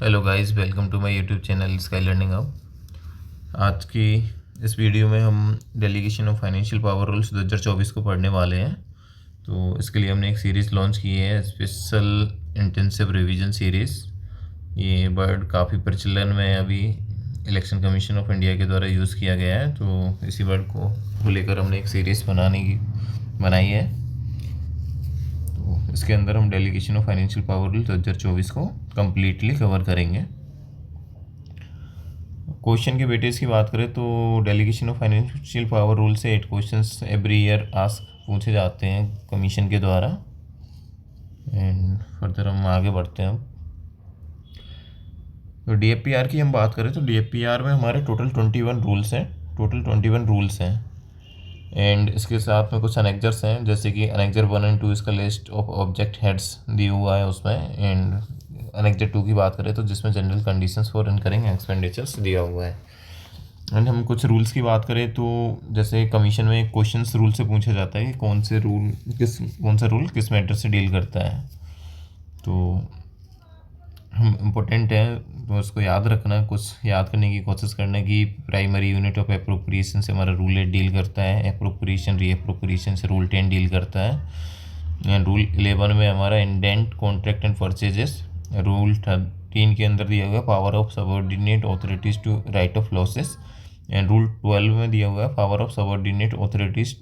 Hello guys, welcome to my YouTube channel sky learning hub. आज की इस video में हम delegation of financial power rules 2024 को पढ़ने वाले हैं। तो इसके लिए हमने एक सीरीज़ लॉन्च की है, स्पेशल इंटेंसिव रिवीजन सीरीज़। ये वर्ड काफ़ी प्रचलन में अभी इलेक्शन कमीशन ऑफ इंडिया के द्वारा यूज़ किया गया है, तो इसी वर्ड को लेकर हमने एक सीरीज़ बनाई है। तो इसके अंदर हम delegation of financial power rule 2024 को कम्प्लीटली कवर करेंगे। क्वेश्चन के वेटेज की बात करें तो delegation of financial power rule से 8 क्वेश्चंस एवरी ईयर आस्क पूछे जाते हैं कमीशन के द्वारा। एंड फर्दर हम आगे बढ़ते हैं। तो डीएफपीआर की हम बात करें तो डीएफपीआर में हमारे टोटल 21 रूल्स हैं। एंड इसके साथ में कुछ अनेक्जर्स हैं, जैसे कि अनेक्जर 1 एंड 2 इसका लिस्ट ऑफ ऑब्जेक्ट हेड्स दिया हुआ है उसमें। एंड अनेक्जर 2 की बात करें तो जिसमें general conditions for incurring expenditures दिया हुआ है। एंड हम कुछ रूल्स की बात करें तो जैसे कमीशन में क्वेश्चंस रूल से पूछा जाता है कि कौन सा रूल किस मैटर से डील करता है। तो हम इम्पोर्टेंट है तो उसको याद रखना, कुछ याद करने की कोशिश करना कि प्राइमरी यूनिट ऑफ एप्रोप्रिएशन से हमारा रूल 8 डील करता है, एप्रोप्रिएशन रीएप्रोप्रिएशन से रूल 10 डील करता है। एंड रूल 11 में हमारा indent contract and purchases, rule 13 के अंदर दिया हुआ power of subordinate authorities to write off losses. And rule 12 में दिया हुआ है power of subordinate authorities.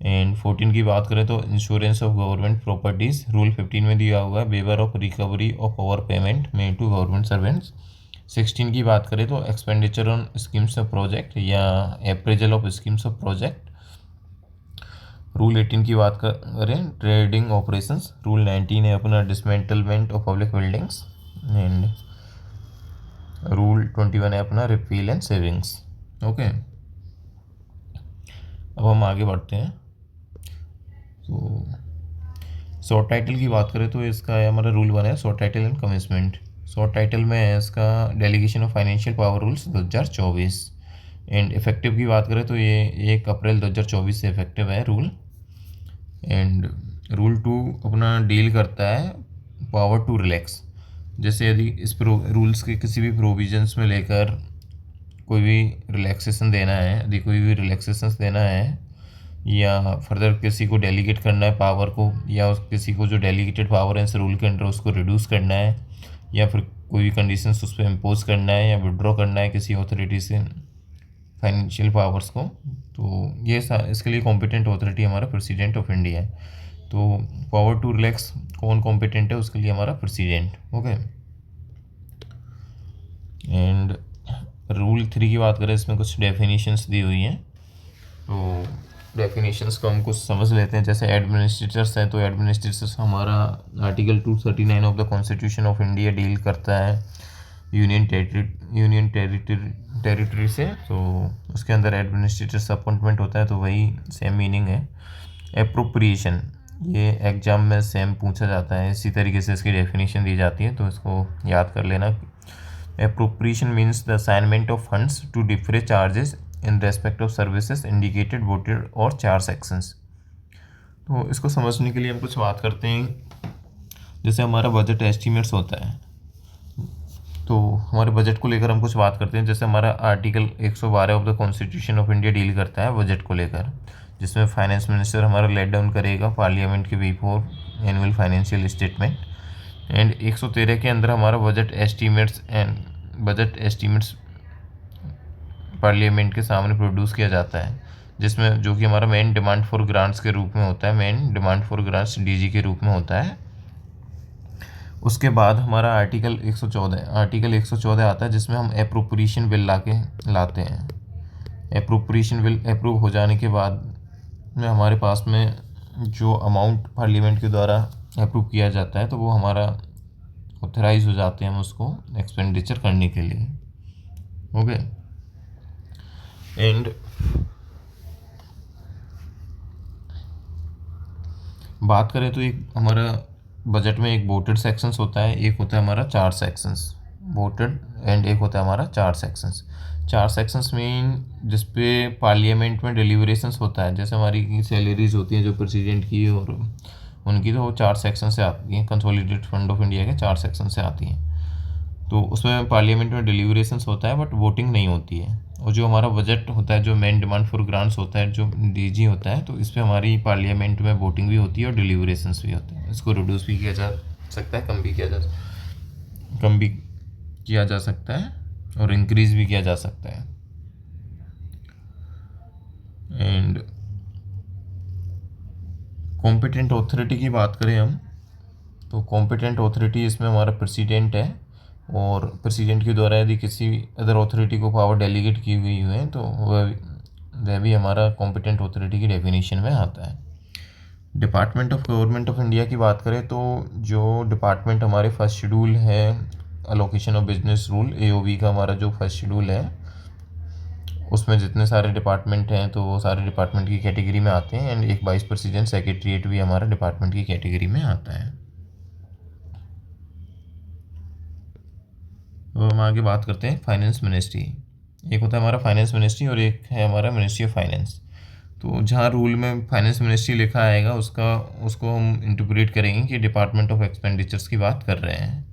And 14 की बात करें तो insurance of government properties, rule 15 में दिया हुआ है waiver of recovery of over payment made to government servants. 16 की बात करें तो expenditure on schemes of project या appraisal of schemes of project. Rule 18 की बात करें ट्रेडिंग ऑपरेशंस। रूल 19 है अपना dismantlement of public buildings. And rule 21 है अपना रिफिल एंड सेविंग्स। ओके, अब हम आगे बढ़ते हैं। तो शॉर्ट टाइटल की बात करें तो इसका है हमारा रूल 1 है short title and commitment. Short title में है इसका delegation of financial power rules 2024। And effective की बात करें तो ये 1 अप्रैल 2024 से इफेक्टिव है रूल। एंड रूल 2 अपना डील करता है पावर टू रिलैक्स। जैसे यदि इस रूल्स के किसी भी प्रोविजंस में लेकर कोई भी रिलैक्सेशन देना है, यदि कोई भी रिलैक्सेशंस देना है या फर्दर किसी को डेलीगेट करना है पावर को, या किसी को जो डेलीगेटेड पावर है इस रूल के अंडर उसको रिड्यूस करना है, या फिर कोई भी कंडीशंस उस पर इम्पोज करना है या विड्रॉ करना है किसी अथॉरिटी से फाइनेंशियल पावर्स को, तो ये इसके लिए कॉम्पिटेंट अथॉरिटी हमारा प्रेसिडेंट ऑफ इंडिया है। तो पावर टू रिलैक्स कौन कॉम्पिटेंट है उसके लिए हमारा प्रेसिडेंट। ओके, एंड रूल 3 की बात करें इसमें कुछ डेफिनेशंस दी हुई हैं। तो डेफिनेशंस को हम कुछ समझ लेते हैं। जैसे एडमिनिस्ट्रेटर्स हैं तो एडमिनिस्ट्रेटर्स हमारा article 239 of the constitution of India deal करता है यूनियन टेरिटरी से। तो उसके अंदर एडमिनिस्ट्रेटर्स अपॉइंटमेंट होता है, तो वही सेम मीनिंग है। एप्रोप्रिएशन, ये एग्जाम में सेम पूछा जाता है, इसी तरीके से इसकी डेफिनेशन दी जाती है, तो इसको याद कर लेना। Appropriation means the assignment of funds to different charges in respect of services indicated voted और 4 सेक्शंस। तो इसको समझने के लिए हम कुछ बात करते हैं। जैसे हमारा बजट एस्टीमेट्स होता है, तो हमारे बजट को लेकर हम कुछ बात करते हैं। जैसे हमारा article 112 of the constitution of India deal करता है बजट को लेकर, जिसमें फाइनेंस मिनिस्टर हमारा लेट डाउन करेगा पार्लियामेंट के before annual financial statement. And 113 के अंदर हमारा बजट एस्टीमेट्स पार्लियामेंट के सामने प्रोड्यूस किया जाता है, जिसमें जो कि हमारा मेन डिमांड फॉर ग्रांट्स के रूप में होता है, main demand for grants DG के रूप में होता है। उसके बाद हमारा आर्टिकल 114 आता है, जिसमें हम अप्रोप्रिएशन बिल लाते हैं। अप्रोप्रिएशन बिल अप्रूव हो जाने के बाद में हमारे पास में जो अमाउंट पार्लियामेंट के द्वारा अप्रूव किया जाता है तो वो हमारा ऑथराइज हो जाते हैं हम उसको एक्सपेंडिचर करने के लिए। ओके, एंड बात करें तो एक हमारा बजट में एक वोटेड सेक्शंस होता है, एक होता है हमारा 4 सेक्शंस वोटेड, एंड एक होता है हमारा 4 सेक्शंस। 4 सेक्शंस मीन जिस पे पार्लियामेंट में डिलीवरेशंस होता है, जैसे हमारी सैलरीज होती हैं जो प्रेसिडेंट की और उनकी, तो वो 4 सेक्शन से आती हैं। कंसोलिडेटेड फंड ऑफ इंडिया के 4 सेक्शन से आती हैं। तो उसमें पार्लियामेंट में डिलीवरेशंस होता है बट वोटिंग नहीं होती है। और जो हमारा बजट होता है, जो मेन डिमांड फॉर ग्रांट्स होता है, जो डीजी होता है, तो इस पर हमारी पार्लियामेंट में वोटिंग भी होती है और डिलीवरेशंस भी होते हैं। इसको रिड्यूस भी किया जा सकता है, कम भी किया जा सकता है और इंक्रीज़ भी किया जा सकता है। एंड कॉम्पिटेंट ऑथोरिटी की बात करें हम, तो कॉम्पिटेंट ऑथोरिटी इसमें हमारा प्रेसिडेंट है, और प्रेसिडेंट के द्वारा यदि किसी अदर ऑथोरिटी को पावर डेलीगेट की हुई है तो वह भी हमारा कॉम्पिटेंट ऑथोरिटी की डेफिनेशन में आता है। Department of government of India की बात करें तो जो डिपार्टमेंट हमारे फर्स्ट शेड्यूल है allocation of business rule AOB का, हमारा जो फर्स्ट शेड्यूल है उसमें जितने सारे डिपार्टमेंट हैं तो वो सारे डिपार्टमेंट की कैटेगरी में आते हैं। एंड एक वाइस प्रेसिडेंट सेक्रेटरीट भी हमारा डिपार्टमेंट की कैटेगरी में आता है। तो हम आगे बात करते हैं फाइनेंस मिनिस्ट्री। एक होता है हमारा फाइनेंस मिनिस्ट्री और एक है हमारा मिनिस्ट्री ऑफ फाइनेंस। तो जहाँ रूल में फाइनेंस मिनिस्ट्री लिखा आएगा उसको हम इंटरप्रेट करेंगे कि डिपार्टमेंट ऑफ एक्सपेंडिचर्स की बात कर रहे हैं,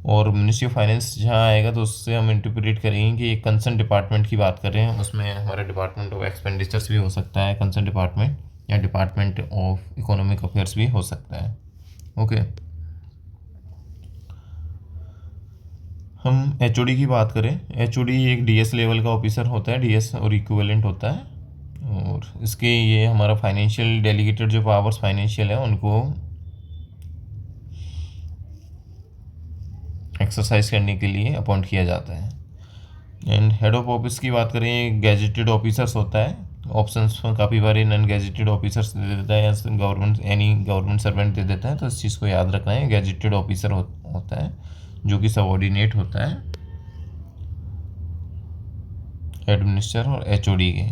और मिनिस्ट्री ऑफ फाइनेंस जहाँ आएगा तो उससे हम इंटरप्रेट करेंगे कि एक कंसर्न डिपार्टमेंट की बात कर रहे हैं। उसमें हमारा डिपार्टमेंट ऑफ एक्सपेंडिचर्स भी हो सकता है कंसर्न डिपार्टमेंट, या डिपार्टमेंट ऑफ इकोनॉमिक अफेयर्स भी हो सकता है। ओके, हम HOD की बात करें। HOD एक DS लेवल का ऑफिसर होता है, DS और इक्विवेलेंट होता है, और इसके ये हमारा फाइनेंशियल डेलीगेटेड जो पावर्स फाइनेंशियल है उनको एक्सरसाइज करने के लिए अपॉइंट किया जाता है। एंड हेड ऑफ ऑफिस की बात करें, गैजेटेड ऑफिसर्स होता है। ऑप्शंस में काफ़ी बार नॉन गैजेटेड ऑफिसर्स दे देता है या गवर्नमेंट सर्वेंट दे देता है, तो इस चीज़ को याद रखना है। गैजेटेड ऑफिसर होता है जो कि सबऑर्डिनेट होता है हेड मिनिस्टर और HOD के।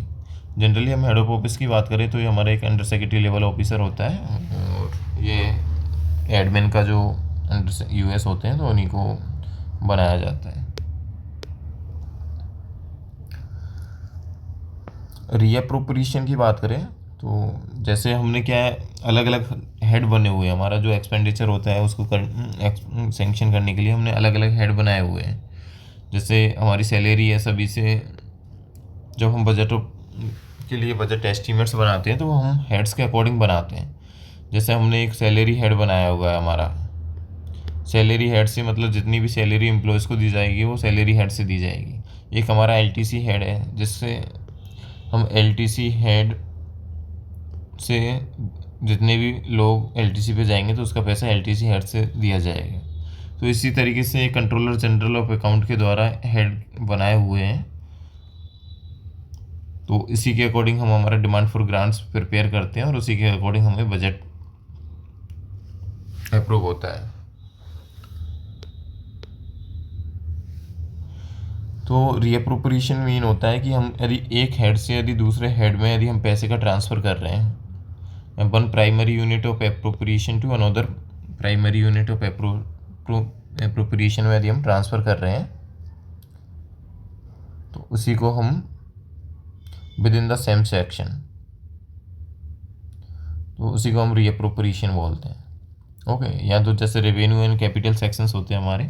जनरली हम हेड ऑफ ऑफिस की बात करें तो ये हमारा एक अंडर सेक्रेटरी लेवल ऑफिसर होता है, और ये एडमिन का जो अंडर US होते हैं तो उन्हीं को बनाया जाता है। रीअप्रोप्रिएशन की बात करें तो जैसे हमने क्या है, अलग अलग हेड बने हुए हैं। हमारा जो एक्सपेंडिचर होता है उसको सेंक्शन करने के लिए हमने अलग अलग हेड बनाए हुए हैं। जैसे हमारी सैलरी है, सभी से जब हम बजट के लिए बजट एस्टीमेट्स बनाते हैं तो हम हेड्स के अकॉर्डिंग बनाते हैं। जैसे हमने एक सैलरी हेड बनाया हुआ है, हमारा सैलरी हेड से मतलब जितनी भी सैलरी एम्प्लॉयज़ को दी जाएगी वो सैलरी हेड से दी जाएगी। एक हमारा LTC हेड है, जिससे हम LTC हेड से जितने भी लोग LTC पे जाएंगे तो उसका पैसा LTC हेड से दिया जाएगा। तो इसी तरीके से कंट्रोलर जनरल ऑफ अकाउंट के द्वारा हेड बनाए हुए हैं, तो इसी के अकॉर्डिंग हम हमारा डिमांड फॉर ग्रांट्स प्रिपेयर करते हैं और उसी के अकॉर्डिंग हमें बजट अप्रूव होता है। तो रीअप्रोप्रिएशन मीन होता है कि हम यदि एक हेड से यदि दूसरे हेड में यदि हम पैसे का ट्रांसफ़र कर रहे हैं, one primary unit of appropriation to another primary unit of appropriation में यदि हम ट्रांसफ़र कर रहे हैं तो उसी को हम with in the same section, तो उसी को हम रीअप्रोप्रिएशन बोलते हैं। ओके, या तो जैसे रेवेन्यू एंड कैपिटल सेक्शंस होते हैं हमारे,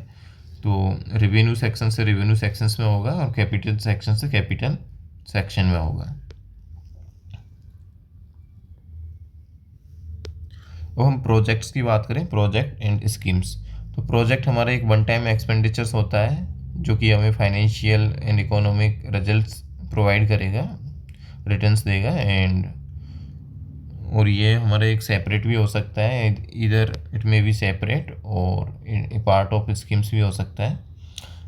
तो रेवेन्यू सेक्शन से रेवेन्यू सेक्शंस में होगा और कैपिटल सेक्शन से कैपिटल सेक्शन में होगा। अब हम प्रोजेक्ट्स की बात करें, प्रोजेक्ट एंड स्कीम्स। तो प्रोजेक्ट हमारा एक वन टाइम एक्सपेंडिचर्स होता है जो कि हमें financial and economic results provide करेगा, रिटर्न्स देगा। और ये हमारे एक सेपरेट भी हो सकता है, इधर इट मे बी सेपरेट और पार्ट ऑफ स्कीम्स भी हो सकता है।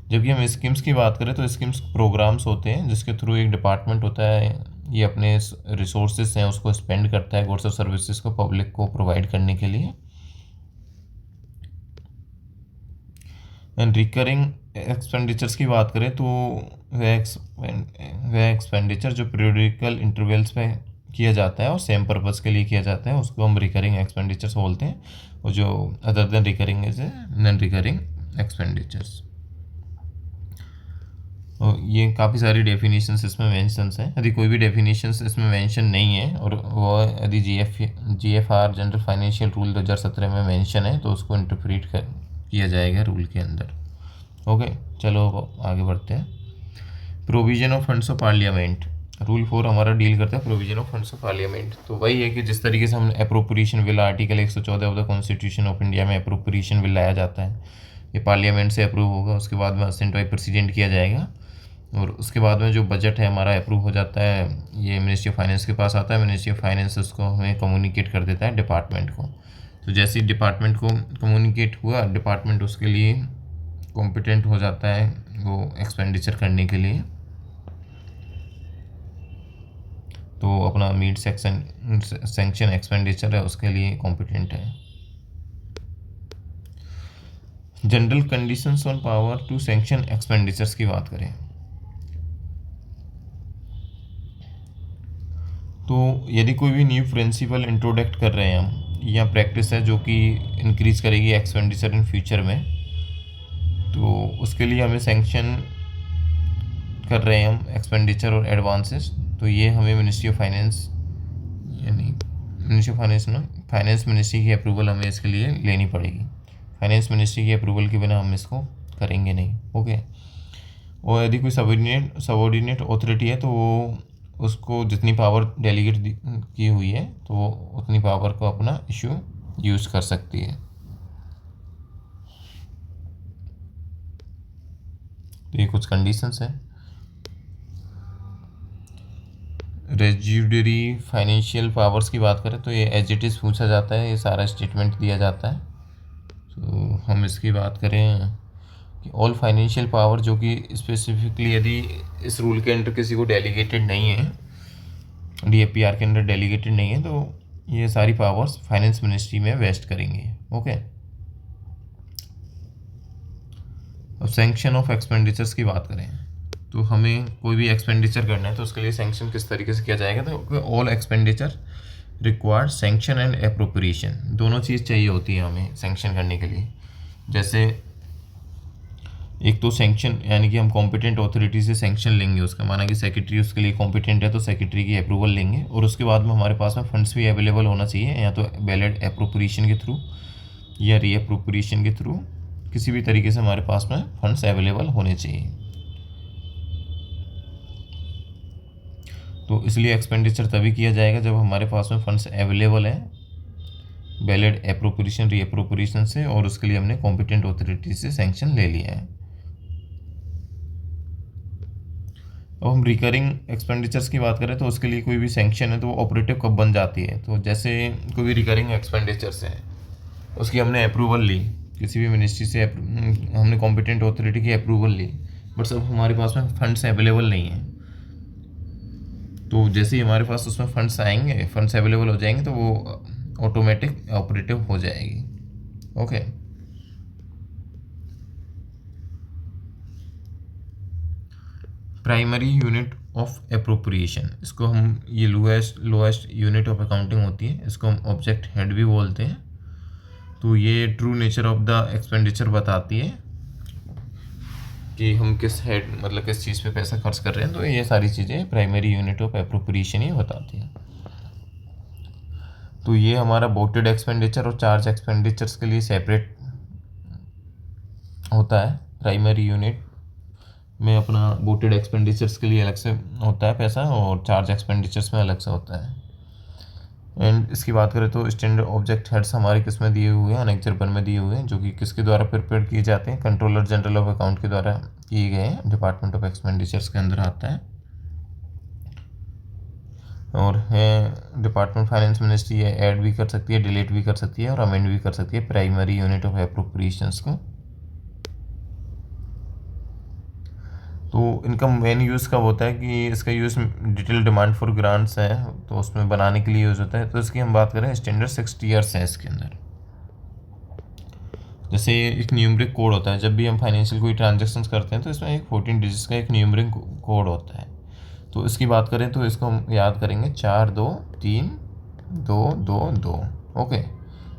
जबकि हम स्कीम्स की बात करें तो स्कीम्स प्रोग्राम्स होते हैं जिसके थ्रू एक डिपार्टमेंट होता है, ये अपने रिसोर्सेज हैं उसको स्पेंड करता है गुड्स और सर्विसेज को पब्लिक को प्रोवाइड करने के लिए। एंड रिकरिंग एक्सपेंडिचर्स की बात करें तो वह एक्सपेंडिचर जो पीरियडिकल इंटरवल्स पे किया जाता है और सेम पर्पज़ के लिए किया जाता है उसको हम रिकरिंग एक्सपेंडिचर्स बोलते हैं, और जो other than recurring is non recurring expenditures. और ये काफ़ी सारी डेफिनेशंस इसमें मेंशंस हैं। यदि कोई भी डेफिनेशंस इसमें मेंशन नहीं है और वो यदि GFR जनरल फाइनेंशियल रूल 2017 में मेंशन है तो उसको इंटरप्रेट किया जाएगा रूल के अंदर। ओके, चलो अब आगे बढ़ते हैं। Provision of funds of parliament, rule 4 हमारा डील करता है provision of funds of parliament. तो वही है कि जिस तरीके से हम appropriation bill article 114 of the constitution of India में अप्रोप्रिएशन बिल लाया जाता है, ये पार्लियामेंट से अप्रूव होगा, उसके बाद में असेंट बाई प्रेसिडेंट किया जाएगा, और उसके बाद में जो बजट है हमारा अप्रूव हो जाता है, ये मिनिस्ट्री ऑफ फाइनेंस के पास आता है, मिनिस्ट्री ऑफ फाइनेंस उसको हमें कम्युनिकेट कर देता है डिपार्टमेंट को। तो जैसे ही डिपार्टमेंट को कम्युनिकेट हुआ, डिपार्टमेंट उसके लिए कॉम्पिटेंट हो जाता है वो एक्सपेंडिचर करने के लिए, तो अपना मीट सैंक्शन एक्सपेंडिचर है उसके लिए कॉम्पिटेंट है। General conditions on power to sanction expenditures की बात करें तो यदि कोई भी न्यू प्रिंसिपल इंट्रोडक्ट कर रहे हैं हम, या प्रैक्टिस है जो कि इंक्रीज करेगी एक्सपेंडिचर इन फ्यूचर में, तो उसके लिए हमें सैंक्शन कर रहे हैं हम एक्सपेंडिचर और एडवांसेस, तो ये हमें मिनिस्ट्री ऑफ फाइनेंस, यानी मिनिस्ट्री ऑफ फाइनेंस ना, फाइनेंस मिनिस्ट्री की अप्रूवल हमें इसके लिए लेनी पड़ेगी। फाइनेंस मिनिस्ट्री की अप्रूवल के बिना हम इसको करेंगे नहीं। ओके, और यदि कोई सबॉर्डिनेट अथॉरिटी है तो वो उसको जितनी पावर डेलीगेट की हुई है तो वो उतनी पावर को अपना इशू यूज़ कर सकती है। तो ये कुछ कंडीशंस हैं। रेजिडरी फाइनेंशियल पावर्स की बात करें तो ये एज इट इज़ पूछा जाता है, ये सारा स्टेटमेंट दिया जाता है। तो हम इसकी बात करें कि ऑल फाइनेंशियल पावर जो कि स्पेसिफिकली यदि इस रूल के अंडर किसी को डेलीगेटेड नहीं है, DAPR के अंडर डेलीगेटेड नहीं है, तो ये सारी पावर्स फाइनेंस मिनिस्ट्री में वेस्ट करेंगे। ओके, अब सैंक्शन ऑफ एक्सपेंडिचर्स की बात करें तो हमें कोई भी एक्सपेंडिचर करना है तो उसके लिए सैंक्शन किस तरीके से किया जाएगा, तो all expenditure required sanction and appropriation, दोनों चीज़ चाहिए होती है हमें सैंक्शन करने के लिए। जैसे एक तो सैंक्शन यानी कि हम कॉम्पिटेंट अथॉरिटी से सैंक्शन लेंगे, उसका माना कि सेक्रेटरी उसके लिए कॉम्पिटेंट है तो सेक्रेटरी की अप्रूवल लेंगे, और उसके बाद में हमारे पास में फंड्स भी अवेलेबल होना चाहिए, या तो बैलेट अप्रोप्रिएशन के थ्रू या रीअप्रोप्रिएशन के थ्रू, किसी भी तरीके से हमारे पास में फंड्स अवेलेबल होने चाहिए। तो इसलिए एक्सपेंडिचर तभी किया जाएगा जब हमारे पास में फंड्स अवेलेबल हैं बैलेट अप्रोप्रिएशन रीअप्रोप्रिएशन से, और उसके लिए हमने कॉम्पिटेंट अथॉरिटी से सैंक्शन ले लिया है। अब हम रिकरिंग एक्सपेंडिचर्स की बात करें तो उसके लिए कोई भी सैंक्शन है तो वो ऑपरेटिव कब बन जाती है, तो जैसे कोई भी रिकरिंग एक्सपेंडिचर्स है उसकी हमने अप्रूवल ली, किसी भी मिनिस्ट्री से हमने कॉम्पिटेंट अथॉरिटी की अप्रूवल ली, बट सब हमारे पास में फंड्स अवेलेबल नहीं हैं, तो जैसे ही हमारे पास उसमें फंड्स आएंगे, फंड्स अवेलेबल हो जाएंगे, तो वो ऑटोमेटिक ऑपरेटिव हो जाएगी। Okay, primary unit of appropriation, इसको हम ये लोएस्ट यूनिट ऑफ अकाउंटिंग होती है, इसको हम ऑब्जेक्ट हेड भी बोलते हैं। तो ये true nature of the expenditure बताती है कि हम किस हेड मतलब किस चीज़ पे पैसा खर्च कर रहे हैं, तो ये सारी चीज़ें प्राइमरी यूनिट ऑफ अप्रोप्रिएशन ही बताती हैं। तो ये हमारा बोटेड एक्सपेंडिचर और चार्ज एक्सपेंडिचर्स के लिए सेपरेट होता है। प्राइमरी यूनिट में अपना बोटेड एक्सपेंडिचर्स के लिए अलग से होता है पैसा, और चार्ज एक्सपेंडिचर्स में अलग से होता है। एंड इसकी बात करें तो स्टैंडर्ड ऑब्जेक्ट हेड्स हमारे किस में दिए हुए हैं, अनेक्जर 1 में दिए हुए हैं, जो कि किसके द्वारा प्रिपेयर किए जाते हैं, कंट्रोलर जनरल ऑफ अकाउंट के द्वारा किए गए हैं, डिपार्टमेंट ऑफ एक्सपेंडिचर्स के अंदर आता है। और है डिपार्टमेंट फाइनेंस मिनिस्ट्री है, ऐड भी कर सकती है, डिलीट भी कर सकती है और अमेंड भी कर सकती है प्राइमरी यूनिट ऑफ अप्रोप्रिएशंस को। तो इनका मेन यूज़ कब होता है कि इसका use detail demand for grants है तो उसमें बनाने के लिए यूज़ होता है। तो इसकी हम बात करें स्टैंडर्ड 60 ईयर्स है इसके अंदर। जैसे एक न्यूमरिक कोड होता है, जब भी हम फाइनेंशियल कोई ट्रांजेक्शन्स करते हैं तो इसमें एक 14 डिजिट्स का एक न्यूमरिक कोड होता है। तो इसकी बात करें तो इसको हम याद करेंगे 423222। ओके,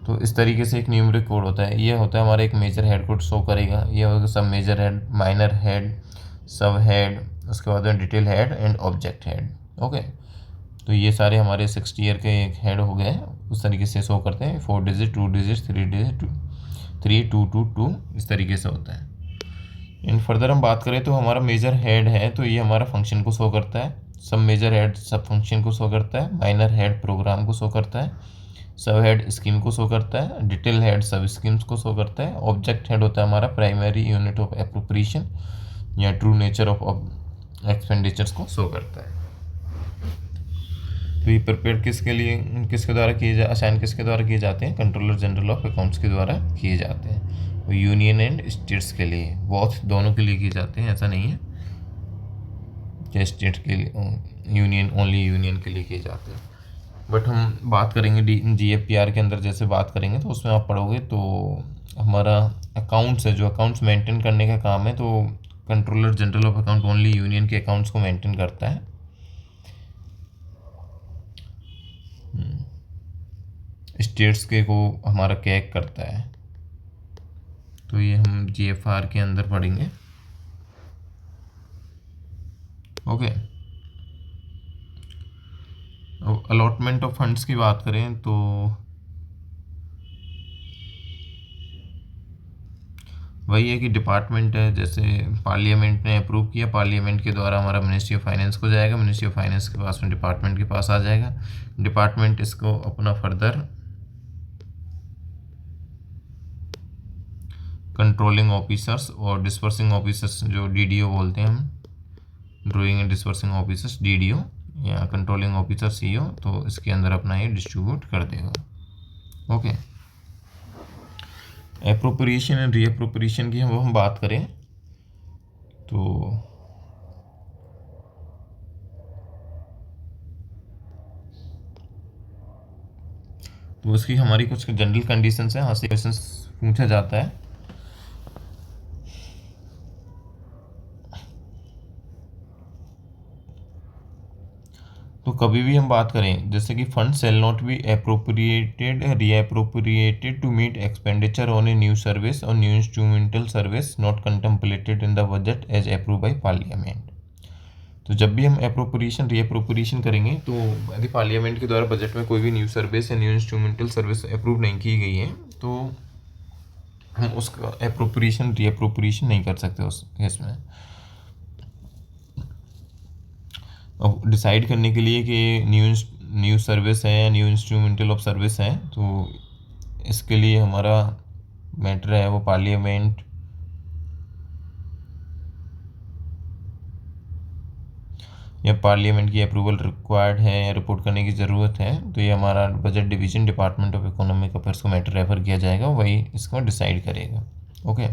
तो इस तरीके से एक न्यूमरिक कोड होता है। ये होता है हमारा एक मेजर हेड कोड शो करेगा, ये होगा सब मेजर हेड, माइनर हेड, सब हेड, उसके बाद में detail head and object head. Okay, तो ये सारे हमारे 60 ईयर के एक हेड हो गए, उस तरीके से शो करते हैं। 4 डिजिट, 2 डिजिट, 3 डिजिट, 3 2 2 2 इस तरीके से होता है। इन फर्दर हम बात करें तो हमारा मेजर हेड है तो ये हमारा फंक्शन को शो करता है, सब मेजर हेड सब फंक्शन को शो करता है, माइनर हेड प्रोग्राम को शो करता है, सब हेड स्कीम को शो करता है, डिटेल हेड सब स्कीम्स को शो करता है, ऑब्जेक्ट हेड होता है हमारा प्राइमरी यूनिट ऑफ एप्रोप्रिएशन या ट्रू नेचर ऑफ एक्सपेंडिचर्स को शो करता है। तो ये प्रिपेयर किसके लिए किसके द्वारा असाइन किसके द्वारा किए जाते हैं, कंट्रोलर जनरल ऑफ अकाउंट्स के द्वारा किए जाते हैं। वो यूनियन एंड स्टेट्स के लिए, बोथ दोनों के लिए किए जाते हैं, ऐसा नहीं है कि स्टेट के लिए यूनियन ओनली यूनियन के लिए किए जाते हैं। बट हम बात करेंगे GFPR के अंदर जैसे बात करेंगे तो उसमें आप पढ़ोगे तो हमारा अकाउंट्स है, जो अकाउंट्स मेंटेन करने का काम है, तो controller general of account only union के अकाउंट्स को मेंटेन करता है। स्टेट्स के को हमारा कैग करता है। तो ये हम GFR के अंदर पढ़ेंगे। ओके, अब अलॉटमेंट ऑफ फंड्स की बात करें तो वही है कि डिपार्टमेंट है, जैसे पार्लियामेंट ने अप्रूव किया, पार्लियामेंट के द्वारा हमारा मिनिस्ट्री ऑफ फाइनेंस को जाएगा, मिनिस्ट्री ऑफ फाइनेंस के पास में डिपार्टमेंट के पास आ जाएगा, डिपार्टमेंट इसको अपना फर्दर कंट्रोलिंग ऑफिसर्स और डिस्पर्सिंग ऑफिसर्स जो DDO बोलते हैं हम, drawing and dispersing officers DDO या कंट्रोलिंग ऑफिसर CO, तो इसके अंदर अपना ये डिस्ट्रीब्यूट कर देगा। ओके, एप्रोप्रिएशन एंड रीअप्रोप्रिएशन की हम बात करें तो उसकी हमारी कुछ जनरल कंडीशंस हैं, हाँ से क्वेश्चन पूछा जाता है। तो कभी भी हम बात करें जैसे कि fund shall not be appropriated reappropriated to meet expenditure on a new service और new instrumental service not contemplated in the budget as approve by Parliament. तो जब भी हम अप्रोप्रिएशन रीअप्रोप्रिएशन करेंगे तो यदि पार्लियामेंट के द्वारा बजट में कोई भी न्यू सर्विस या न्यू इंस्ट्रूमेंटल सर्विस अप्रूव नहीं की गई है तो हम उसका अप्रोप्रिएशन रीअप्रोप्रिएशन नहीं कर सकते उस केस में। अब डिसाइड करने के लिए कि न्यू सर्विस है या न्यू इंस्ट्रूमेंटल ऑफ सर्विस है, तो इसके लिए हमारा मैटर है वो पार्लियामेंट या पार्लियामेंट की अप्रूवल रिक्वायर्ड है या रिपोर्ट करने की ज़रूरत है, तो ये हमारा budget division department of economic affairs को मैटर रेफर किया जाएगा, वही इसको डिसाइड करेगा। ओके,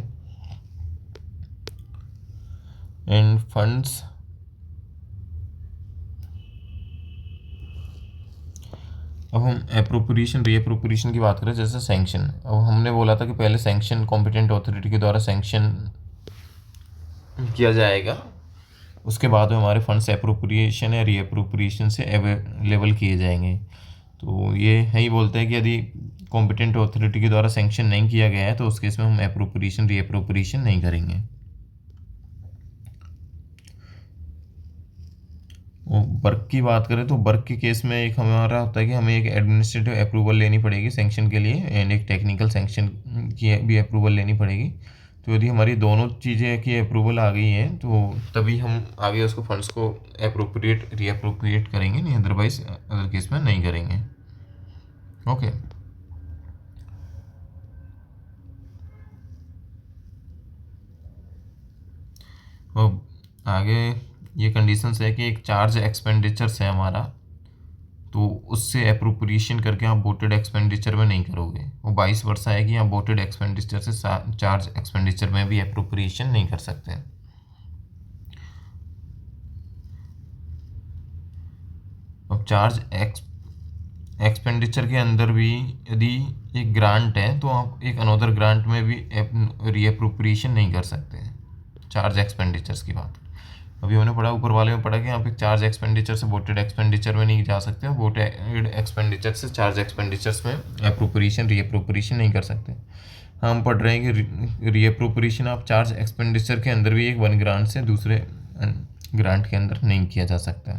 एंड फंड्स अब हम अप्रोप्रिएशन रीअप्रोप्रिएशन की बात करें, जैसे सैंक्शन, अब हमने बोला था कि पहले सैंक्शन कॉम्पिटेंट अथॉरिटी के द्वारा सैंक्शन किया जाएगा, उसके बाद में हमारे फंड्स अप्रोप्रिएशन या रीअप्रोप्रिएशन से अवेलेबल किए जाएंगे। तो ये है ही बोलते हैं कि यदि कॉम्पिटेंट अथॉरिटी के द्वारा सैंक्शन नहीं किया गया है तो उस केस में हम अप्रोप्रिएशन रीअप्रोप्रिएशन नहीं करेंगे। वर्क की बात करें तो वर्क के केस में एक हमारा होता है कि हमें एक एडमिनिस्ट्रेटिव अप्रूवल लेनी पड़ेगी सैंक्शन के लिए एंड एक टेक्निकल सैंक्शन की भी अप्रूवल लेनी पड़ेगी। तो यदि हमारी दोनों चीज़ें की अप्रूवल आ गई है तो तभी हम आगे उसको फंड्स को अप्रोप्रिएट रीअप्रोप्रिएट करेंगे, नहीं अदरवाइज अदर केस में नहीं करेंगे। ओके, अब आगे ये कंडीशंस है कि एक चार्ज एक्सपेंडिचर्स है हमारा, तो उससे अप्रोप्रिएशन करके आप वोटेड एक्सपेंडिचर में नहीं करोगे। वो 22 वर्ष है कि आप वोटेड एक्सपेंडिचर से चार्ज एक्सपेंडिचर में भी अप्रोप्रिएशन नहीं कर सकते। अब चार्ज एक्सपेंडिचर के अंदर भी यदि एक ग्रांट है तो आप एक अनदर ग्रांट में भी रीअप्रोप्रिएशन नहीं कर सकते। चार्ज एक्सपेंडिचर्स की बात अभी हमने पढ़ा, ऊपर वाले में पढ़ा कि आप एक चार्ज एक्सपेंडिचर से वोटेड एक्सपेंडिचर में नहीं जा सकते, वोटेड एक्सपेंडिचर से चार्ज एक्सपेंडिचर्स में अप्रोप्रिएशन रीअप्रोप्रिएशन नहीं कर सकते। हम पढ़ रहे हैं कि रीअप्रोप्रिएशन आप चार्ज एक्सपेंडिचर के अंदर भी एक वन ग्रांट से दूसरे ग्रांट के अंदर नहीं किया जा सकता।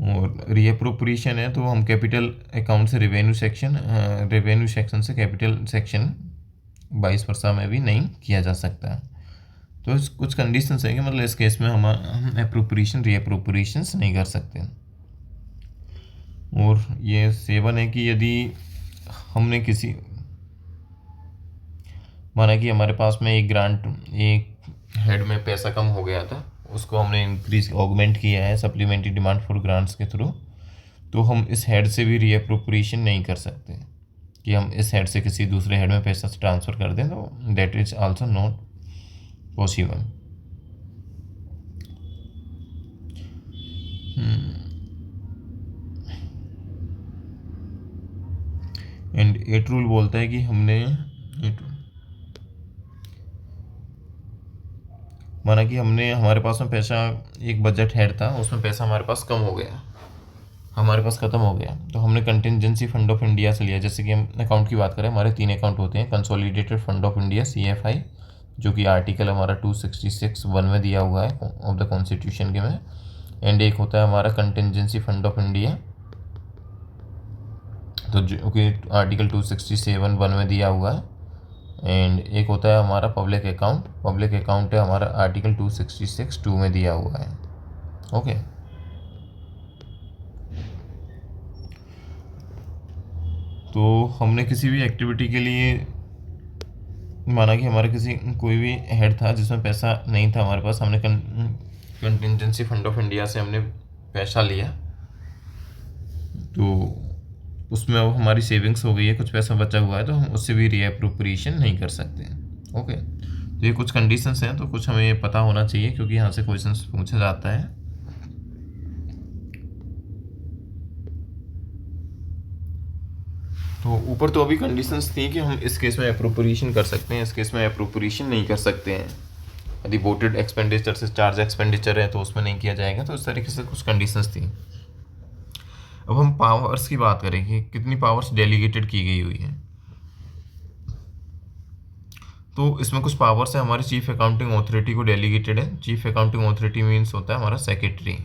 और रीअप्रोप्रिएशन है तो हम कैपिटल अकाउंट से रेवेन्यू सेक्शन से कैपिटल सेक्शन वाइस वर्सा में भी नहीं किया जा सकता। तो इस कुछ कंडीशंस हैं कि मतलब इस केस में हम अप्रोप्रिएशन रीअप्रोप्रिएशंस नहीं कर सकते। और ये 7 है कि यदि हमने किसी माना कि हमारे पास में एक ग्रांट, एक हेड में पैसा कम हो गया था, उसको हमने इंक्रीज ऑगमेंट किया है सप्लीमेंट्री डिमांड फॉर ग्रांट्स के थ्रू, तो हम इस हेड से भी रीअप्रोप्रिएशन नहीं कर सकते कि हम इस हेड से किसी दूसरे हेड में पैसा ट्रांसफ़र कर दें, तो that is also not possible. And 8 rule बोलता है कि हमने माना कि हमने हमारे पास में पैसा, एक बजट हेड था, उसमें पैसा हमारे पास कम हो गया, हमारे पास ख़त्म हो गया, तो हमने कंटिजेंसी फंड ऑफ इंडिया से लिया। जैसे कि हम अकाउंट की बात करें, हमारे 3 अकाउंट होते हैं। Consolidated fund of India CFI, जो कि आर्टिकल हमारा 266(1) में दिया हुआ है ऑफ द कॉन्स्टिट्यूशन के में। एंड एक होता है हमारा कंटिजेंसी फंड ऑफ इंडिया, तो जो कि आर्टिकल 267(1) में दिया हुआ है। एंड एक होता है हमारा पब्लिक अकाउंट, पब्लिक अकाउंट है हमारा आर्टिकल 266(2) में दिया हुआ है। ओके। तो हमने किसी भी एक्टिविटी के लिए माना कि हमारे किसी कोई भी हेड था जिसमें पैसा नहीं था हमारे पास, हमने कंटिजेंसी फंड ऑफ इंडिया से हमने पैसा लिया, तो उसमें अब हमारी सेविंग्स हो गई है, कुछ पैसा बचा हुआ है, तो हम उससे भी रीअप्रोप्रिएशन नहीं कर सकते। ओके। तो ये कुछ कंडीशंस हैं, तो कुछ हमें ये पता होना चाहिए क्योंकि यहाँ से क्वेश्चंस पूछा जाता है। तो ऊपर तो अभी कंडीशंस थी कि हम इस केस में अप्रोप्रिएशन कर सकते हैं, इस केस में अप्रोप्रिएशन नहीं कर सकते हैं। यदि वोटेड एक्सपेंडिचर से चार्ज एक्सपेंडिचर है तो उसमें नहीं किया जाएगा, तो इस तरीके से कुछ कंडीशंस थी। अब हम पावर्स की बात करें कि कितनी पावर्स डेलीगेटेड की गई हुई है। तो इसमें कुछ पावर्स है हमारी चीफ अकाउंटिंग ऑथोरिटी को डेलीगेटेड है। चीफ अकाउंटिंग ऑथोरिटी मीन्स होता है हमारा सेक्रेटरी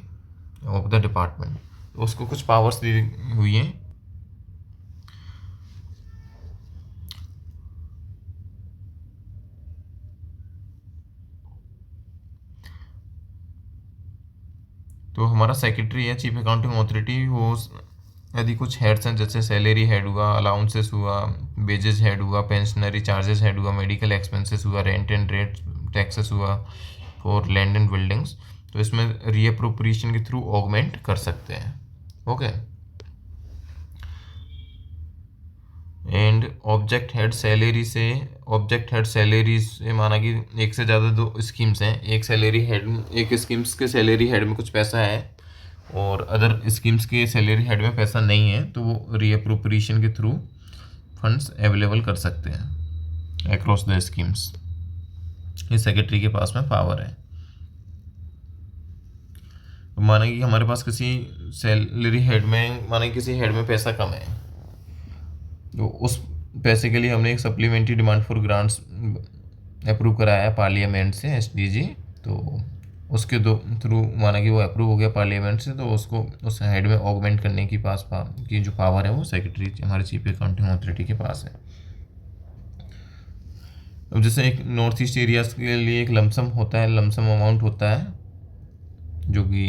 ऑफ द डिपार्टमेंट, तो उसको कुछ पावर्स दी हुई हैं। तो हमारा सेक्रेटरी है चीफ अकाउंटिंग ऑथोरिटी, वो यदि कुछ हेड्स हैं जैसे सैलरी हेड हुआ, अलाउंसेस हुआ, वेजेस हेड हुआ, पेंशनरी चार्जेस हेड हुआ, मेडिकल एक्सपेंसेस हुआ, रेंट एंड रेट टैक्सेस हुआ फॉर लैंड एंड बिल्डिंग्स, तो इसमें रीअप्रोप्रिएशन के थ्रू ऑगमेंट कर सकते हैं। Okay. And object head salary से, ऑब्जेक्ट हेड सैलरी से माना कि एक से ज़्यादा 2 स्कीम्स हैं, एक सैलरी हेड, एक स्कीम्स के सैलरी हेड में कुछ पैसा है और अदर स्कीम्स के सैलरी हेड में पैसा नहीं है, तो वो रीअप्रोप्रिएशन के थ्रू फंड्स अवेलेबल कर सकते हैं अक्रॉस द स्कीम्स। ये सेक्रेटरी के पास में पावर है। तो माना कि हमारे पास किसी सैलरी हेड में, माना कि किसी हेड में पैसा कम है, तो उस पैसे के लिए हमने एक supplementary demand for grants approve कराया है पार्लियामेंट से, SDG, तो उसके थ्रू माना कि वो अप्रूव हो गया पार्लियामेंट से, तो उसको उस हेड में ऑगमेंट करने की की जो पावर है वो सेक्रेटरी हमारे चीफ अकाउंटिंग ऑथोरिटी के पास है। अब जैसे एक नॉर्थ ईस्ट एरियाज के लिए एक लमसम होता है, लमसम अमाउंट होता है जो कि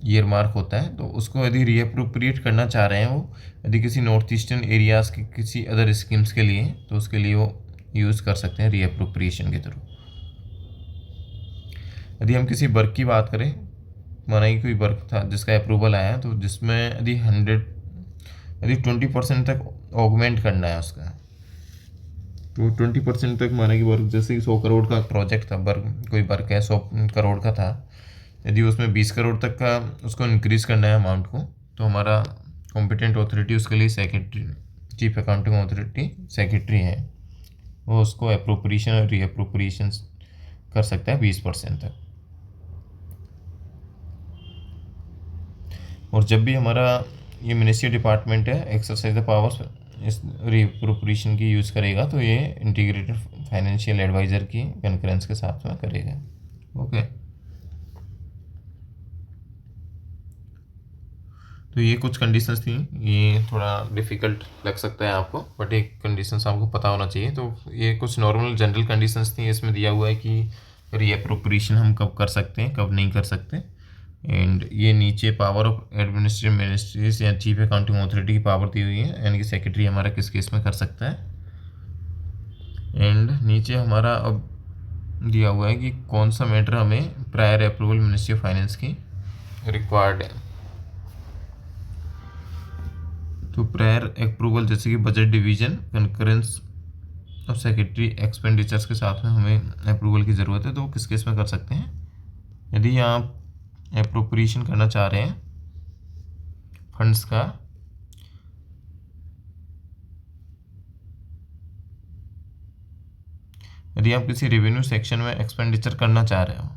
ईयर मार्क होता है, तो उसको यदि रीअप्रोप्रिएट करना चाह रहे हैं वो, यदि किसी नॉर्थ ईस्टर्न एरियाज़ के किसी अदर स्कीम्स के लिए, तो उसके लिए वो यूज़ कर सकते हैं रीअप्रोप्रिएशन के थ्रू। यदि हम किसी वर्क की बात करें, माना कि कोई वर्क था जिसका अप्रूवल आया, तो जिसमें यदि 20% तक ऑगमेंट करना है उसका, तो 20% तक माना कि वर्क, जैसे 100 करोड़ का प्रोजेक्ट था, वर्क कोई वर्क है 100 करोड़ का था, यदि उसमें 20 करोड़ तक का उसको इंक्रीज़ करना है अमाउंट को, तो हमारा कॉम्पिटेंट ऑथोरिटी उसके लिए secretary, chief accounting authority secretary है, वो उसको अप्रोप्रिएशन और रीअप्रोप्रिएशन कर सकता है 20% तक। और जब भी हमारा ये मिनिस्ट्री डिपार्टमेंट है एक्सरसाइज द पावर्स इस रीअप्रोप्रिएशन की यूज़ करेगा, तो ये इंटीग्रेटेड फाइनेंशियल एडवाइज़र की कंकरेंस के साथ में करेगा। ओके। तो ये कुछ कंडीशंस थी, ये थोड़ा डिफ़िकल्ट लग सकता है आपको, बट ये कंडीशंस आपको पता होना चाहिए। तो ये कुछ नॉर्मल जनरल कंडीशंस थी। इसमें दिया हुआ है कि रीअप्रोप्रिएशन हम कब कर सकते हैं, कब नहीं कर सकते। एंड ये नीचे पावर ऑफ एडमिनिस्ट्रेटिव मिनिस्ट्रीज या चीफ अकाउंटिंग अथॉरिटी की पावर दी हुई है, यानी कि सेक्रेटरी हमारा किस केस में कर सकता है। एंड नीचे हमारा अब दिया हुआ है कि कौन सा मैटर हमें prior approval ministry of finance की रिक्वायर्ड है। तो प्रायर अप्रूवल जैसे कि बजट डिवीजन, कंकरेंस और सेक्रेटरी एक्सपेंडिचर्स के साथ में हमें अप्रूवल की ज़रूरत है। तो किस केस में कर सकते हैं, यदि आप अप्रोप्रिएशन करना चाह रहे हैं फंड्स का, यदि आप किसी रेवेन्यू सेक्शन में एक्सपेंडिचर करना चाह रहे हो,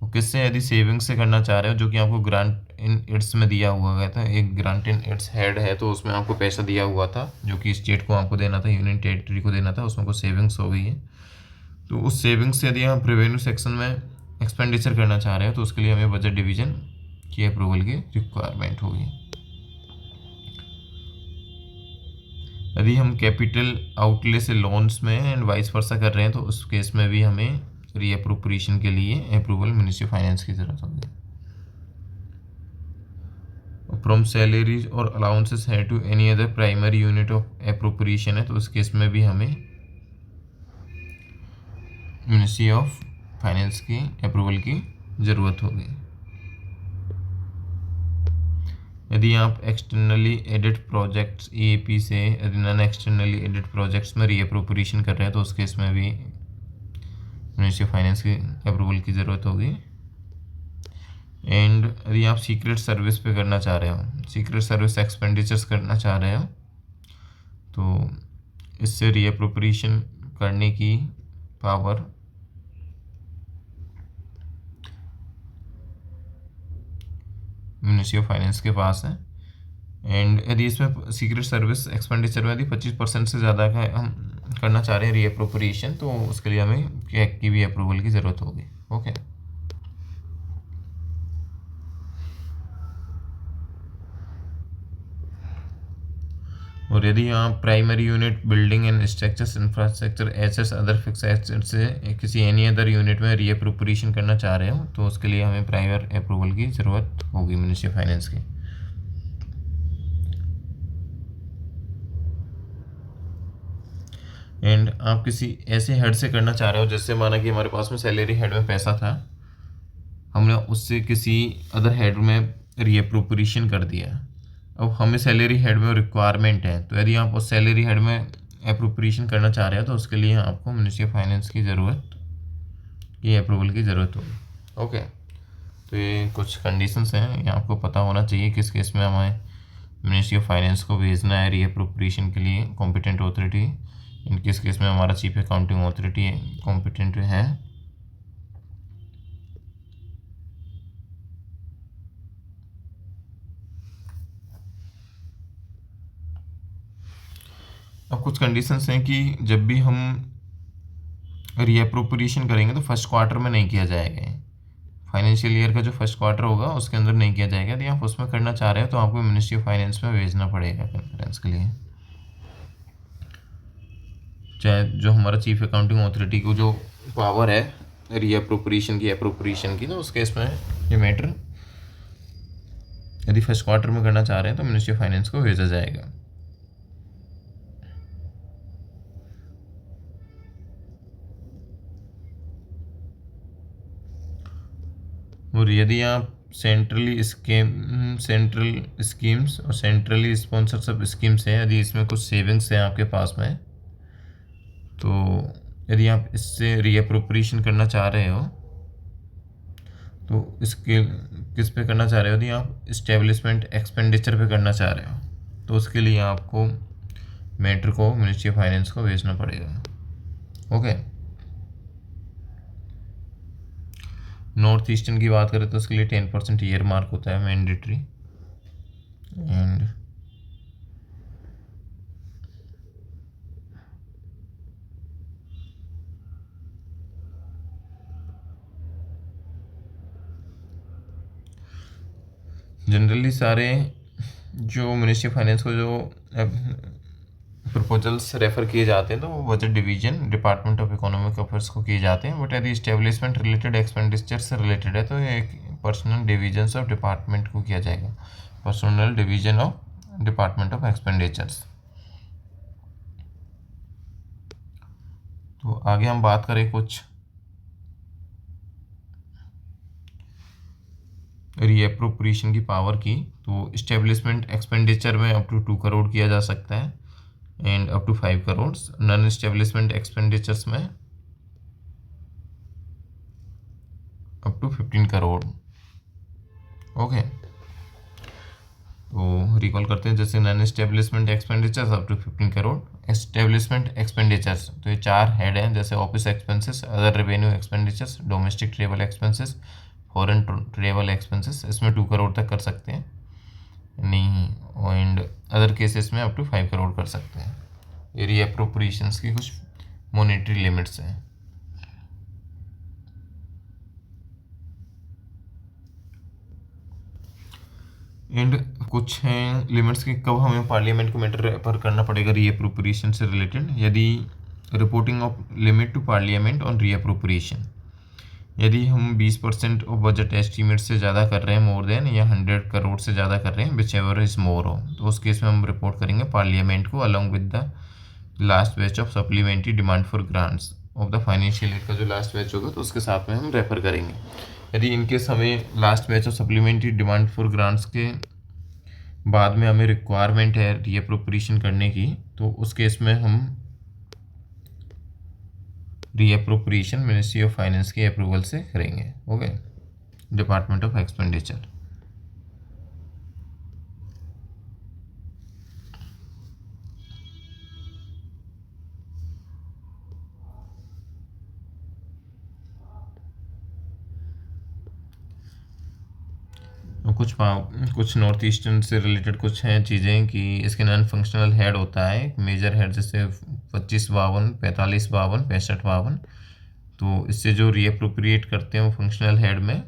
वो किससे, यदि सेविंग्स से करना चाह रहे हो, जो कि आपको ग्रांट इन एड्स में दिया हुआ गया था। एक ग्रांट इन एड्स हेड है, तो उसमें आपको पैसा दिया हुआ था जो कि स्टेट को आपको देना था, यूनियन टेरिटरी को देना था, उसमें कुछ सेविंग्स हो गई है। तो उस सेविंग्स से यदि आप रेवेन्यू सेक्शन में एक्सपेंडिचर करना चाह रहे हो, तो उसके लिए हमें बजट डिवीजन की अप्रूवल की रिक्वायरमेंट होगी। यदि हम कैपिटल आउटले से लोन्स में एंड वाइस वर्सा कर रहे हैं, तो उस केस में भी हमें रीअप्रोप्रिएशन के लिए अप्रूवल मिनिस्ट्री ऑफ फाइनेंस की ज़रूरत होगी। फ्रॉम सैलरीज और अलाउंसेस है to any other primary unit of appropriation है, तो उस केस में भी हमें मिनिस्ट्री ऑफ फाइनेंस की अप्रूवल की ज़रूरत होगी। यदि आप एक्सटर्नली एडेड प्रोजेक्ट्स ईएपी से यदि नॉन एक्सटर्नली एडेड प्रोजेक्ट्स में रीअप्रोप्रिएशन कर रहे हैं, तो उस केस में भी मिनिस्ट्री ऑफ फाइनेंस की अप्रूवल की ज़रूरत होगी। एंड यदि आप सीक्रेट सर्विस पे करना चाह रहे हो, सीक्रेट सर्विस एक्सपेंडिचर्स करना चाह रहे हो, तो इससे रीअप्रोप्रिएशन करने की पावर मिनिस्ट्री ऑफ फाइनेंस के पास है। एंड यदि इसमें सीक्रेट सर्विस एक्सपेंडिचर में यदि 25% से ज़्यादा का हम करना चाह रहे हैं रीअप्रोप्रिएशन, तो उसके लिए हमें कैग की भी अप्रूवल की ज़रूरत होगी। ओके। और यदि आप primary unit building and structures infrastructure assets other fix assets से किसी एनी अदर यूनिट में रीअप्रोप्रिएशन करना चाह रहे हो, तो उसके लिए हमें प्रायर अप्रूवल की ज़रूरत होगी मिनिस्ट्री ऑफ फाइनेंस की। एंड आप किसी ऐसे हेड से करना चाह रहे हो, जैसे माना कि हमारे पास में सैलरी हेड में पैसा था, हमने उससे किसी अदर हेड में रीअप्रोप्रिएशन कर दिया। अब हमें सैलरी हेड में रिक्वायरमेंट है, तो यदि आप उस सैलरी हेड में अप्रोप्रिएशन करना चाह रहे हो, तो उसके लिए आपको मिनिस्ट्री ऑफ फाइनेंस की ज़रूरत, ये अप्रूवल की ज़रूरत होगी। ओके। तो ये कुछ कंडीशंस हैं, ये आपको पता होना चाहिए किस केस में हमें मिनिस्ट्री ऑफ फाइनेंस को भेजना है रीअप्रोप्रिएशन के लिए कॉम्पिटेंट अथॉरिटी, इन किस केस में हमारा चीफ अकाउंटिंग अथॉरिटी कॉम्पिटेंट है। अब कुछ कंडीशंस हैं कि जब भी हम रीअप्रोप्रिएशन करेंगे तो फर्स्ट क्वार्टर में नहीं किया जाएगा। फाइनेंशियल ईयर का जो फर्स्ट क्वार्टर होगा उसके अंदर नहीं किया जाएगा। यदि आप उसमें करना चाह रहे हो, तो आपको मिनिस्ट्री ऑफ फाइनेंस में भेजना पड़ेगा कन्फ्रेंस के लिए। चाहे जो हमारा चीफ अकाउंटिंग अथॉरिटी को जो पावर है रीअप्रोप्रिएशन की अप्रोप्रिएशन की, तो उस केस में ये मैटर यदि फर्स्ट क्वार्टर में करना चाह रहे हैं तो मिनिस्ट्री ऑफ फाइनेंस को भेजा जाएगा। और यदि आप सेंट्रल स्कीम्स और सेंट्रली स्पॉन्सरशिप स्कीम्स हैं, यदि इसमें कुछ सेविंग्स हैं आपके पास में, तो यदि आप इससे रीअप्रोप्रिएशन करना चाह रहे हो, तो इसके किस पे करना चाह रहे हो, यदि आप इस्टेब्लिशमेंट एक्सपेंडिचर पे करना चाह रहे हो, तो उसके लिए आपको मैटर को मिनिस्ट्री ऑफ फाइनेंस को भेजना पड़ेगा। ओके। नॉर्थ ईस्टर्न की बात करें तो उसके लिए 10% ईयर मार्क होता है मैंडेटरी। एंड जनरली सारे जो मिनिस्ट्री फाइनेंस को जो प्रपोजल्स रेफर किए जाते हैं तो वो budget division department of economic affairs को किए जाते हैं। बट यदि इस्टेब्लिशमेंट रिलेटेड एक्सपेंडिचर से रिलेटेड है तो ये एक पर्सनल डिवीजन ऑफ डिपार्टमेंट को किया जाएगा, personal division of department of expenditures. तो आगे हम बात करें कुछ रीअप्रोप्रिएशन की पावर की। तो इस्टेब्लिशमेंट एक्सपेंडिचर में अप टू 2 करोड़ किया जा सकता है and up to 5 crore. Non establishment expenditures में अप टू 15 करोड़। ओके, तो रिकॉल करते हैं, जैसे non establishment expenditures up to 15 crore. Establishment expenditures तो ये 4 हेड हैं, जैसे office expenses, other revenue expenditures, domestic travel expenses, foreign travel expenses, इसमें 2 करोड़ तक कर सकते हैं नहीं, एंड अदर केसेस में अप टू 5 करोड़ कर सकते हैं। ये रीअप्रोप्रिएशंस की कुछ मॉनेटरी लिमिट्स हैं। एंड कुछ हैं लिमिट्स की कब हमें पार्लियामेंट को मैटर रेफर करना पड़ेगा रीअप्रोप्रिएशन से रिलेटेड। यदि reporting of limit to Parliament on reappropriation, यदि हम 20% ऑफ बजट एस्टीमेट से ज़्यादा कर रहे हैं, मोर देन, या 100 करोड़ से ज़्यादा कर रहे हैं, विच एवर इज मोर हो, तो उस केस में हम रिपोर्ट करेंगे पार्लियामेंट को along with the last batch of supplementary demand for grants of the financial year का जो लास्ट बैच होगा तो उसके साथ में हम रेफर करेंगे। यदि इनकेस हमें last batch of supplementary demand for grants के बाद में हमें रिक्वायरमेंट है रीअप्रोप्रिएशन करने की, तो उस केस में हम रीअप्रोप्रिएशन मिनिस्ट्री ऑफ फाइनेंस के अप्रूवल से करेंगे। Okay, department of expenditure. कुछ नॉर्थ ईस्टर्न से रिलेटेड कुछ हैं चीज़ें कि इसके नॉन फंक्शनल हेड होता है, मेजर हेड, जैसे 25-52, 45-52, 65-52। तो इससे जो रीअप्रोप्रिएट करते हैं वो फंक्शनल हेड में,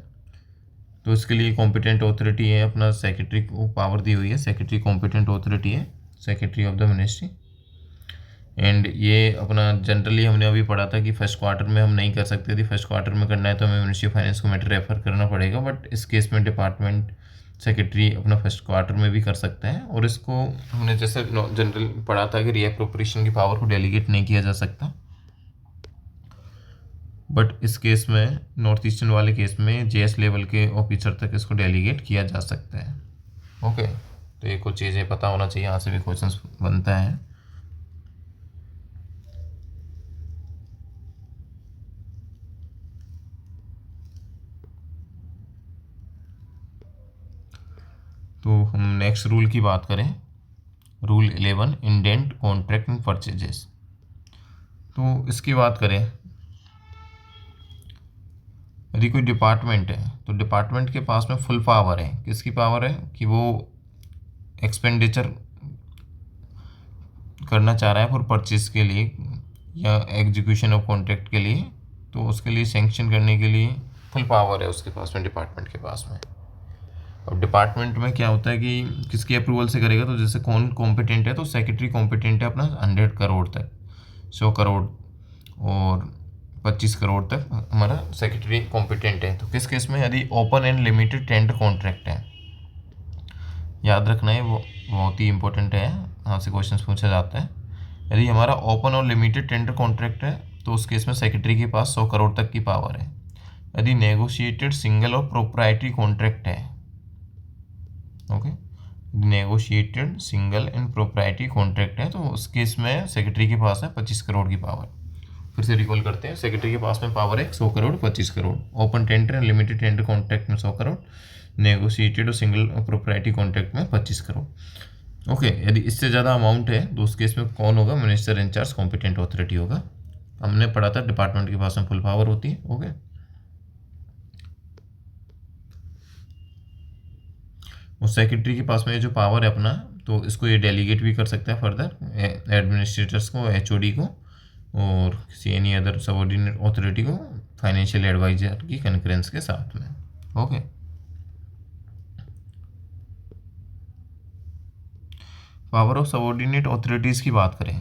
तो इसके लिए कॉम्पिटेंट ऑथोरिटी है, अपना सेक्रेटरी को पावर दी हुई है, सेक्रेटरी कॉम्पिटेंट ऑथोरिटी है, secretary of the ministry. And ये अपना जनरली हमने अभी पढ़ा था कि फर्स्ट क्वार्टर में हम नहीं कर सकते थे, फर्स्ट क्वार्टर में करना है तो हमें मिनिस्ट्री ऑफ फाइनेंस को मैटर रेफर करना पड़ेगा, बट इस केस में डिपार्टमेंट सेक्रेटरी अपना फर्स्ट क्वार्टर में भी कर सकते हैं। और इसको हमने जैसे जनरल पढ़ा था कि रीअप्रोप्रिएशन की पावर को डेलीगेट नहीं किया जा सकता, बट इस केस में नॉर्थ ईस्टर्न वाले केस में जेएस लेवल के ऑफिसर तक इसको डेलीगेट किया जा सकता है। ओके, तो ये कुछ चीज़ें पता होना चाहिए, यहाँ से भी क्वेश्चंस बनता है। तो हम नेक्स्ट रूल की बात करें, rule 11, indent contract and purchases. तो इसकी बात करें, यदि कोई डिपार्टमेंट है तो डिपार्टमेंट के पास में फुल पावर है, किसकी पावर है कि वो एक्सपेंडिचर करना चाह रहा है फॉर परचेज के लिए या एग्जीक्यूशन ऑफ कॉन्ट्रैक्ट के लिए, तो उसके लिए सैंक्शन करने के लिए फुल पावर है उसके पास में, डिपार्टमेंट के पास में। अब डिपार्टमेंट में क्या होता है कि किसके अप्रूवल से करेगा, तो जैसे कौन कॉम्पिटेंट है, तो सेक्रेटरी कॉम्पिटेंट है अपना 100 करोड़ तक, 100 करोड़ और 25 करोड़ तक हमारा सेक्रेटरी कॉम्पिटेंट है। तो किस केस में, यदि open and limited tender contract है, याद रखना है वो बहुत ही इंपॉर्टेंट है, यहाँ से क्वेश्चन पूछा जाता है। यदि हमारा ओपन और लिमिटेड टेंडर कॉन्ट्रैक्ट है तो उस केस में सेक्रेटरी के पास 100 करोड़ तक की पावर है। यदि नेगोशिएटेड सिंगल और प्रोप्राइटरी कॉन्ट्रैक्ट है, okay, negotiated single and proprietary contract है, तो उस केस में सेक्रेटरी के पास है 25 करोड़ की पावर। फिर से रिकॉल करते हैं, सेक्रेटरी के पास में पावर है 100 crore, 25 crore, open tender and limited tender contract में 100 करोड़, नेगोशिएटेड और सिंगल प्रोप्राइटरी कॉन्ट्रैक्ट में 25 करोड़। ओके, यदि इससे ज़्यादा अमाउंट है तो उस केस में कौन होगा, मिनिस्टर इंचार्ज कॉम्पिटेंट ऑथोरिटी होगा। हमने पढ़ा था डिपार्टमेंट के पास में फुल पावर होती है। ओके, उस सेक्रेटरी के पास में जो पावर है अपना, तो इसको ये डेलीगेट भी कर सकता है फर्दर एडमिनिस्ट्रेटर्स को, एचओडी को और किसी एनी अदर सबऑर्डिनेट अथॉरिटी को फाइनेंशियल एडवाइजर की कनकरेंस के साथ में। Okay, power of subordinate authorities की बात करें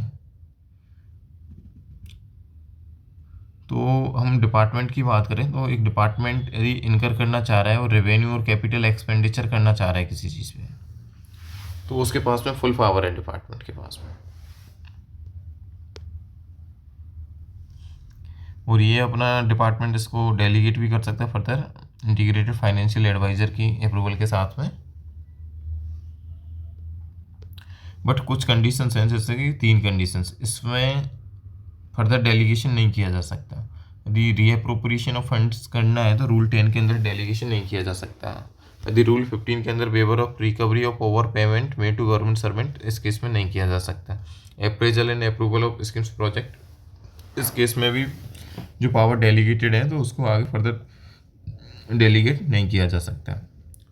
तो हम डिपार्टमेंट की बात करें तो एक डिपार्टमेंट यदि इनकर करना चाह रहा है और रेवेन्यू और कैपिटल एक्सपेंडिचर करना चाह रहा है किसी चीज़ पे, तो उसके पास में फुल पावर है डिपार्टमेंट के पास में। और ये अपना डिपार्टमेंट इसको डेलीगेट भी कर सकता है फर्दर इंटीग्रेटेड फाइनेंशियल एडवाइज़र की अप्रूवल के साथ में। बट कुछ कंडीशंस हैं, जैसे कि 3 कंडीशंस, इसमें फर्दर डेलीगेशन नहीं किया जा सकता। यदि रीअप्रोप्रिएशन ऑफ फंड्स करना है तो रूल 10 के अंदर डेलीगेशन नहीं किया जा सकता। यदि रूल 15 के अंदर waiver of recovery of over payment made to government servant, इस केस में नहीं किया जा सकता। Appraisal and approval of schemes project, इस केस में भी जो पावर डेलीगेटेड है तो उसको आगे फर्दर डेलीगेट नहीं किया जा सकता।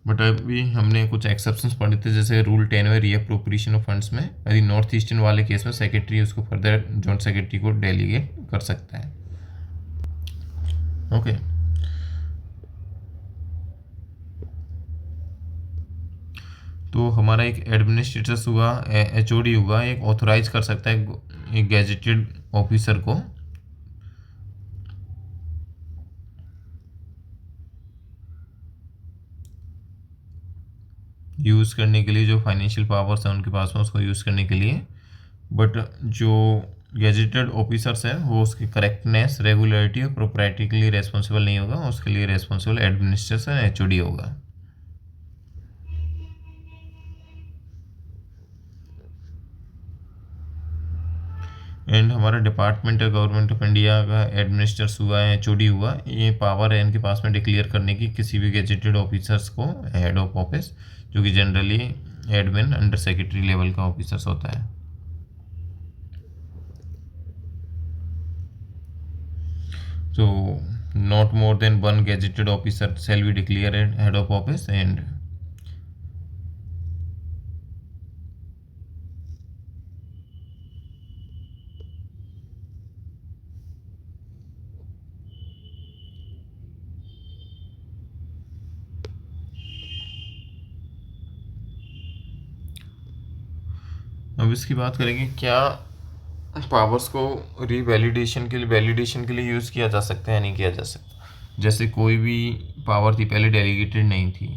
बट अभी हमने कुछ एक्सेप्शंस पढ़े थे, जैसे रूल 10 में रीअप्रोप्रिएशन ऑफ फंड्स में यदि नॉर्थ ईस्टर्न वाले केस में सेक्रेटरी उसको फर्दर जॉइंट सेक्रेटरी को डेलीगेट कर सकता है। ओके तो हमारा एक एडमिनिस्ट्रेटर्स हुआ, एचओडी हुआ, एक ऑथोराइज कर सकता है एक गैजेटेड ऑफिसर को यूज़ करने के लिए, जो फाइनेंशियल पावर्स हैं उनके पास में उसको यूज़ करने के लिए। बट जो गैजेटेड ऑफिसर्स हैं वो उसकी करेक्टनेस, रेगुलरिटी और प्रोप्राइटी के लिए रेस्पॉन्सिबल नहीं होगा, उसके लिए रेस्पॉन्सिबल एडमिनिस्ट्रेशन एचओडी होगा। एंड हमारा डिपार्टमेंट गवर्नमेंट ऑफ इंडिया का एडमिनिस्ट्रेटर्स हुआ है, एचओडी हुआ, ये पावर है इनके पास में डिक्लेयर करने की किसी भी गैजेटेड ऑफिसर्स को हेड ऑफ ऑफिस, जो कि generally admin under secretary level का ऑफिसर्स होता है। So, not more than one gazetted officer shall be declared head of office and अब इसकी बात करेंगे क्या पावर्स को वैलिडेशन के लिए यूज़ किया जा सकता है या नहीं किया जा सकता। जैसे कोई भी पावर थी पहले डेलीगेटेड नहीं थी,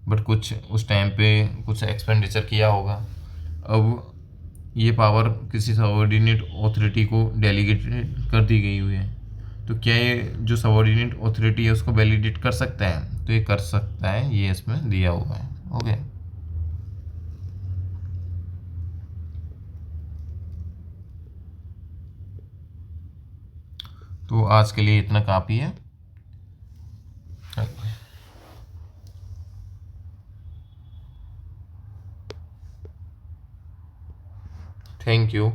बट कुछ उस टाइम पे कुछ एक्सपेंडिचर किया होगा, अब ये पावर किसी सबऑर्डिनेट अथॉरिटी को डेलीगेटेड कर दी गई हुई है, तो क्या ये जो सबऑर्डिनेट अथॉरिटी है उसको वैलिडेट कर सकता है? तो ये कर सकता है, ये इसमें दिया हुआ है। ओके तो आज के लिए इतना काफ़ी है। Thank you.